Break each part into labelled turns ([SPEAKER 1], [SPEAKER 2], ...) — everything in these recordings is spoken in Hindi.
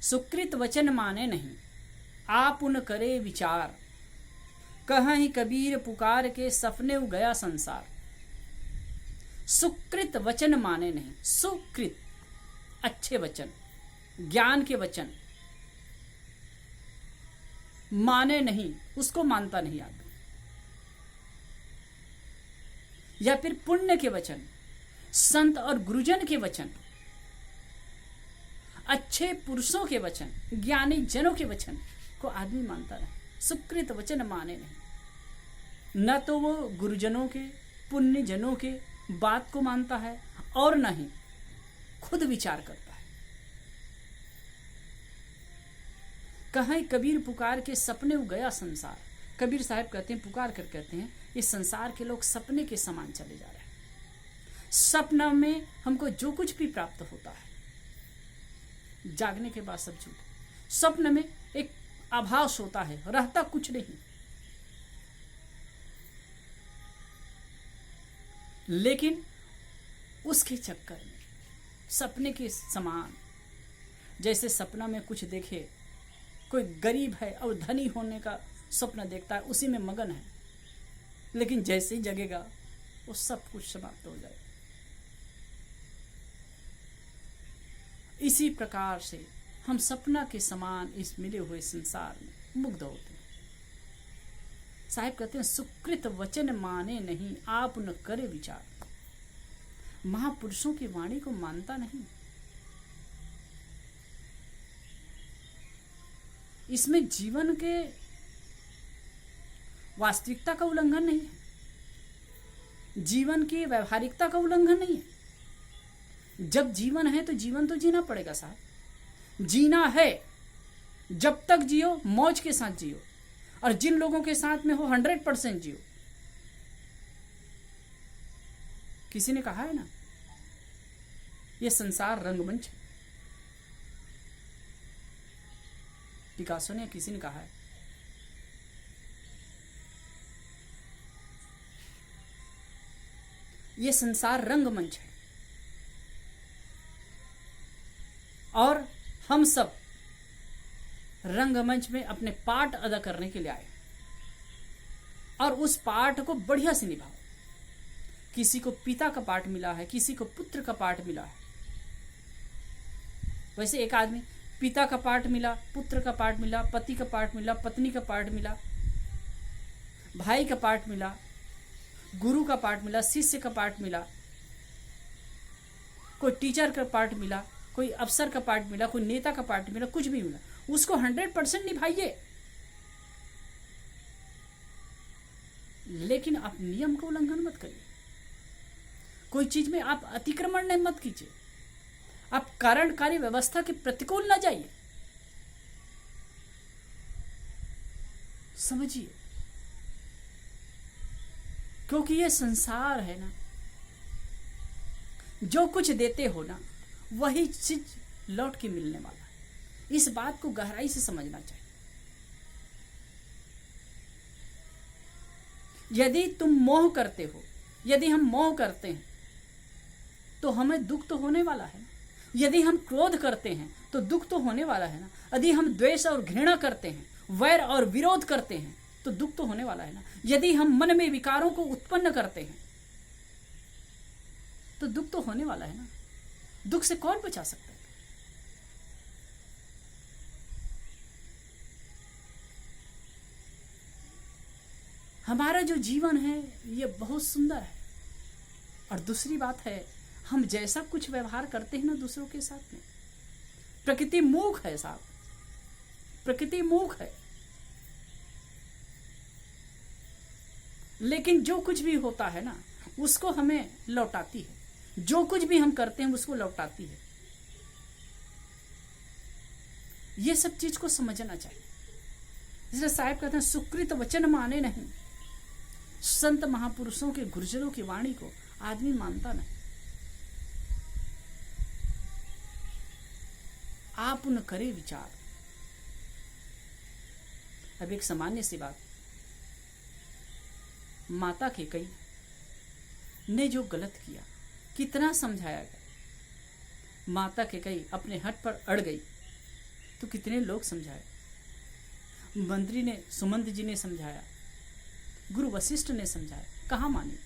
[SPEAKER 1] सुकृत वचन माने नहीं, आप उन करे विचार। कहीं कबीर पुकार के, सपने उ गया संसार। सुकृत वचन माने नहीं, सुकृत अच्छे वचन, ज्ञान के वचन माने नहीं, उसको मानता नहीं आदमी। या फिर पुण्य के वचन, संत और गुरुजन के वचन, अच्छे पुरुषों के वचन, ज्ञानी जनों के वचन को आदमी मानता नहीं। सुकृत वचन माने नहीं, न तो वो गुरुजनों के, पुण्य जनों के बात को मानता है और न ही खुद विचार करता है। कहीं कबीर पुकार के, सपने उ गया संसार। कबीर साहब कहते हैं, पुकार कर कहते हैं, इस संसार के लोग सपने के समान चले जा रहे हैं। सपना में हमको जो कुछ भी प्राप्त होता है, जागने के बाद सब झूठ। स्वप्न में एक आभास होता है, रहता कुछ नहीं। लेकिन उसके चक्कर में सपने के समान, जैसे सपना में कुछ देखे, कोई गरीब है और धनी होने का स्वप्न देखता है, उसी में मगन है, लेकिन जैसे ही जगेगा वो सब कुछ समाप्त हो जाएगा। इसी प्रकार से हम सपना के समान इस मिले हुए संसार में मुग्ध होते हैं। साहिब कहते हैं, सुकृत वचन माने नहीं, आप न करे विचार। महापुरुषों की वाणी को मानता नहीं। इसमें जीवन के वास्तविकता का उल्लंघन नहीं है, जीवन की व्यवहारिकता का उल्लंघन नहीं है। जब जीवन है तो जीवन तो जीना पड़ेगा साहब। जीना है, जब तक जियो मौज के साथ जियो, और जिन लोगों के साथ में हो 100% जियो। किसी ने कहा है ना, ये संसार रंगमंच है। पिकासो ने, किसी ने कहा है, ये संसार रंगमंच है और हम सब रंगमंच में अपने पार्ट अदा करने के लिए आए, और उस पार्ट को बढ़िया से निभाओ। किसी को पिता का पार्ट मिला है, किसी को पुत्र का पार्ट मिला है। वैसे एक आदमी पिता का पार्ट मिला, पुत्र का पार्ट मिला, पति का पार्ट मिला, पत्नी का पार्ट मिला, भाई का पार्ट मिला, गुरु का पार्ट मिला, शिष्य का पार्ट मिला, कोई टीचर का पार्ट मिला, कोई अफसर का पार्ट मिला, कोई नेता का पार्ट मिला, कुछ भी मिला, उसको 100% निभाइए। लेकिन आप नियम का उल्लंघन मत करिए। कोई चीज में आप अतिक्रमण नहीं मत कीजिए। आप कारणकारी व्यवस्था के प्रतिकूल न जाइए। समझिए, क्योंकि ये संसार है ना, जो कुछ देते हो ना वही चीज लौट के मिलने वाला है। इस बात को गहराई से समझना चाहिए। यदि तुम मोह करते हो, यदि हम मोह करते हैं तो हमें दुख तो होने वाला है। यदि हम क्रोध करते हैं तो दुख तो होने वाला है ना। यदि हम द्वेष और घृणा करते हैं, वैर और विरोध करते हैं तो दुख तो होने वाला है ना। यदि हम मन में विकारों को उत्पन्न करते हैं तो दुख तो होने वाला है ना। दुख से कौन बचा सकता है? हमारा जो जीवन है ये बहुत सुंदर है। और दूसरी बात है, हम जैसा कुछ व्यवहार करते हैं ना दूसरों के साथ में, प्रकृति मूक है साहब, प्रकृति मूक है। लेकिन जो कुछ भी होता है ना उसको हमें लौटाती है। जो कुछ भी हम करते हैं उसको लौटाती है। ये सब चीज को समझना चाहिए। इसलिए साहब कहते हैं, सुकृत वचन माने नहीं। संत महापुरुषों के, गुरुजनों की वाणी को आदमी मानता नहीं। आप न करे विचार। अब एक सामान्य सी बात, माता कैकेयी ने जो गलत किया, कितना समझाया गया, माता कैकेयी अपने हठ पर अड़ गई तो कितने लोग समझाए। मंत्री ने, सुमंत जी ने समझाया, गुरु वशिष्ठ ने समझाया, कहाँ मानी।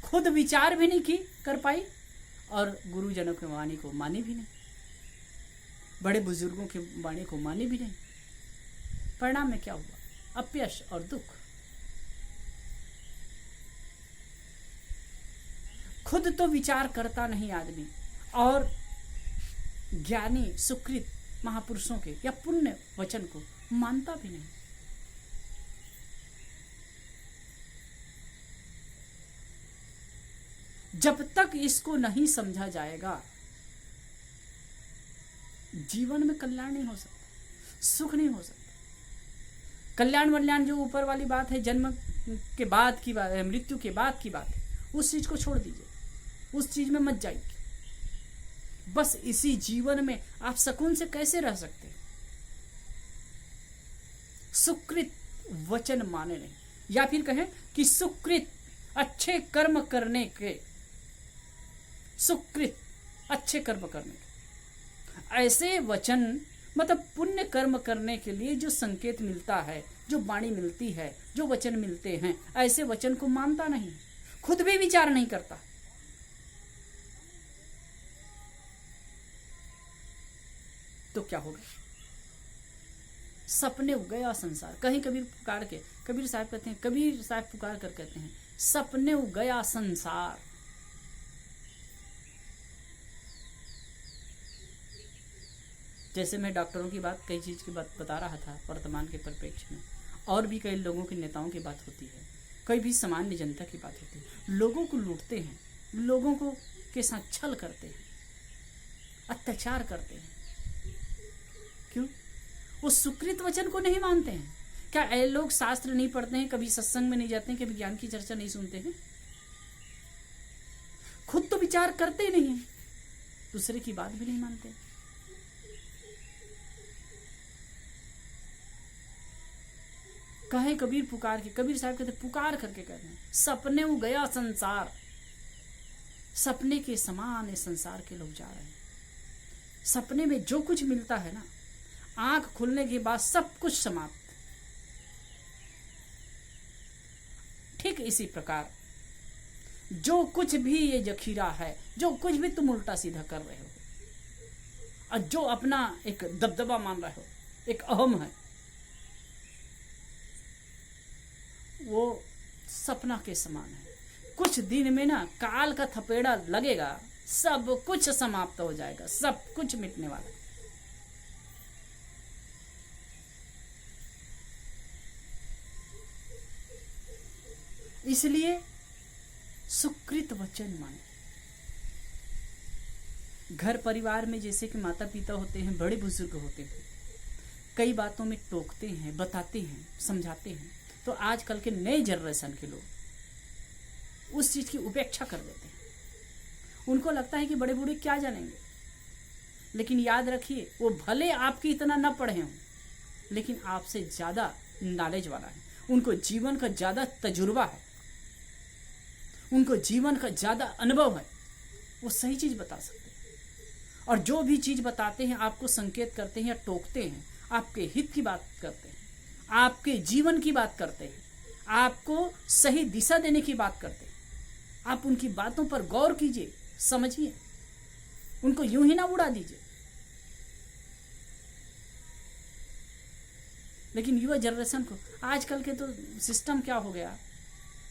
[SPEAKER 1] खुद विचार भी नहीं की कर पाई और गुरुजनों की वाणी को मानी भी नहीं, बड़े बुजुर्गों की वाणी को मानी भी नहीं। परिणाम में क्या हुआ? अपयश और दुख। खुद तो विचार करता नहीं आदमी, और ज्ञानी सुकृत महापुरुषों के या पुण्य वचन को मानता भी नहीं। जब तक इसको नहीं समझा जाएगा, जीवन में कल्याण नहीं हो सकता, सुख नहीं हो सकता। कल्याण वल्याण जो ऊपर वाली बात है, जन्म के बाद की बात है, मृत्यु के बाद की बात है, उस चीज को छोड़ दीजिए, उस चीज में मत जाइए। बस इसी जीवन में आप सुकून से कैसे रह सकते हैं? सुकृत वचन माने नहीं, या फिर कहें कि सुकृत अच्छे कर्म करने के, सुकृत अच्छे कर्म करने के, ऐसे वचन मतलब पुण्य कर्म करने के लिए जो संकेत मिलता है, जो वाणी मिलती है, जो वचन मिलते हैं, ऐसे वचन को मानता नहीं, खुद भी विचार नहीं करता। तो क्या होगा? सपने उग गया संसार। कहीं कबीर पुकार के, कबीर साहब कहते हैं, कबीर साहब पुकार कर कहते हैं, सपने उग गया संसार। जैसे मैं डॉक्टरों की बात, कई चीज की बात बता रहा था वर्तमान के परिप्रेक्ष्य में, और भी कई लोगों के नेताओं की बात होती है, कई भी सामान्य जनता की बात होती है। लोगों को लूटते हैं, लोगों को के साथ छल करते हैं, अत्याचार करते हैं। क्यों? वो सुकृत वचन को नहीं मानते हैं। क्या ऐसे लोग शास्त्र नहीं पढ़ते हैं, कभी सत्संग में नहीं जाते हैं, कभी ज्ञान की चर्चा नहीं सुनते हैं? खुद तो विचार करते ही नहीं है, दूसरे की बात भी नहीं मानते। कहे कबीर पुकार के, कबीर साहब कहते पुकार करके कहते हैं, सपने उग गया संसार। सपने के समान इस संसार के लोग जा रहे हैं। सपने में जो कुछ मिलता है ना, आंख खुलने के बाद सब कुछ समाप्त। ठीक इसी प्रकार जो कुछ भी ये जखीरा है, जो कुछ भी तुम उल्टा सीधा कर रहे हो, और जो अपना एक दबदबा मान रहे हो, एक अहम है, वो सपना के समान है। कुछ दिन में ना काल का थपेड़ा लगेगा, सब कुछ समाप्त हो जाएगा, सब कुछ मिटने वाला है। इसलिए सुकृत वचन माने। घर परिवार में जैसे कि माता पिता होते हैं, बड़े बुजुर्ग होते हैं, कई बातों में टोकते हैं, बताते हैं, समझाते हैं, तो आजकल के नए जनरेशन के लोग उस चीज की उपेक्षा कर देते हैं। उनको लगता है कि बड़े बूढ़े क्या जानेंगे। लेकिन याद रखिए, वो भले आपकी इतना न पढ़े हों, लेकिन आपसे ज्यादा नॉलेज वाला है, उनको जीवन का ज्यादा तजुर्बा है, उनको जीवन का ज्यादा अनुभव है, वो सही चीज बता सकते हैं। और जो भी चीज बताते हैं, आपको संकेत करते हैं या टोकते हैं, आपके हित की बात करते हैं, आपके जीवन की बात करते हैं, आपको सही दिशा देने की बात करते हैं। आप उनकी बातों पर गौर कीजिए, समझिए, उनको यूं ही ना उड़ा दीजिए। लेकिन युवा जनरेशन को, आजकल के तो सिस्टम क्या हो गया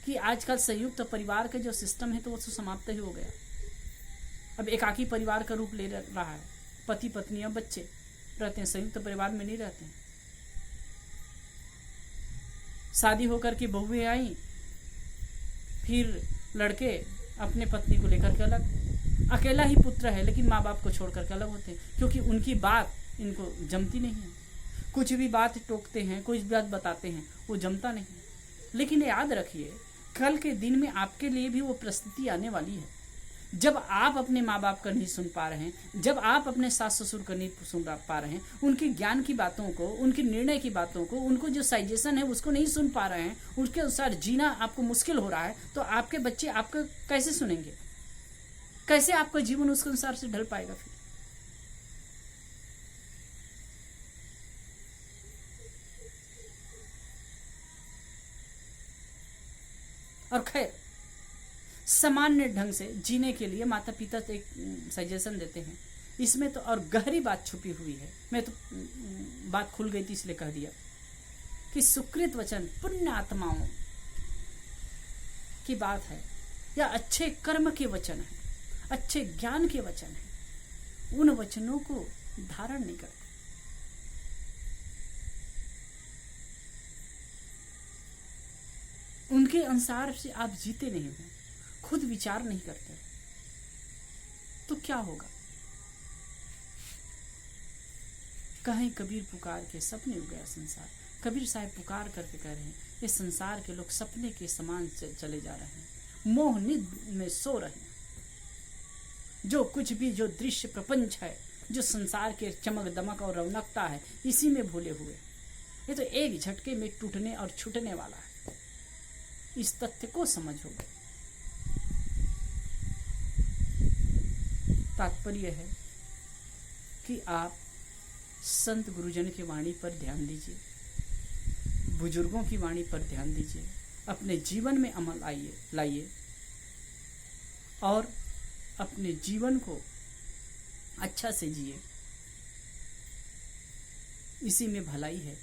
[SPEAKER 1] कि आजकल संयुक्त परिवार के जो सिस्टम है तो वो तो समाप्त ही हो गया। अब एकाकी परिवार का रूप ले रहा है। पति पत्नी और बच्चे रहते हैं, संयुक्त परिवार में नहीं रहते हैं। शादी होकर के बहुएं आई, फिर लड़के अपने पत्नी को लेकर के अलग, अकेला ही पुत्र है लेकिन माँ बाप को छोड़ करके अलग होते हैं, क्योंकि उनकी बात इनको जमती नहीं है। कुछ भी बात टोकते हैं, कुछ बात बताते हैं, वो जमता नहीं है। लेकिन याद रखिए, कल के दिन में आपके लिए भी वो परिस्थिति आने वाली है, जब आप अपने माँ बाप का नहीं सुन पा रहे हैं, जब आप अपने सास ससुर का नहीं सुन पा रहे हैं, उनकी ज्ञान की बातों को, उनकी निर्णय की बातों को, उनको जो सजेशन है उसको नहीं सुन पा रहे हैं, उसके अनुसार जीना आपको मुश्किल हो रहा है, तो आपके बच्चे आपको कैसे सुनेंगे? कैसे आपका जीवन उसके अनुसार से ढल पाएगा? फिर सामान्य ढंग से जीने के लिए माता पिता तो एक सजेशन देते हैं। इसमें तो और गहरी बात छुपी हुई है। मैं तो बात खुल गई थी इसलिए कह दिया कि सुकृत वचन पुण्य आत्माओं की बात है या अच्छे कर्म के वचन है, अच्छे ज्ञान के वचन है, उन वचनों को धारण नहीं करते। उनके अनुसार से आप जीते नहीं हो, खुद विचार नहीं करते, तो क्या होगा? कहीं कबीर पुकार के सपने हो गया संसार। कबीर साहब पुकार करके कह रहे हैं इस संसार के लोग सपने के समान चले जा रहे हैं, मोह निद्र में सो रहे हैं। जो कुछ भी जो दृश्य प्रपंच है, जो संसार के चमक दमक और रौनकता है, इसी में भूले हुए। ये तो एक झटके में टूटने और छूटने वाला है। इस तथ्य को समझो। तात्पर्य है कि आप संत गुरुजन की वाणी पर ध्यान दीजिए, बुजुर्गों की वाणी पर ध्यान दीजिए, अपने जीवन में अमल लाइए और अपने जीवन को अच्छा से जिए। इसी में भलाई है।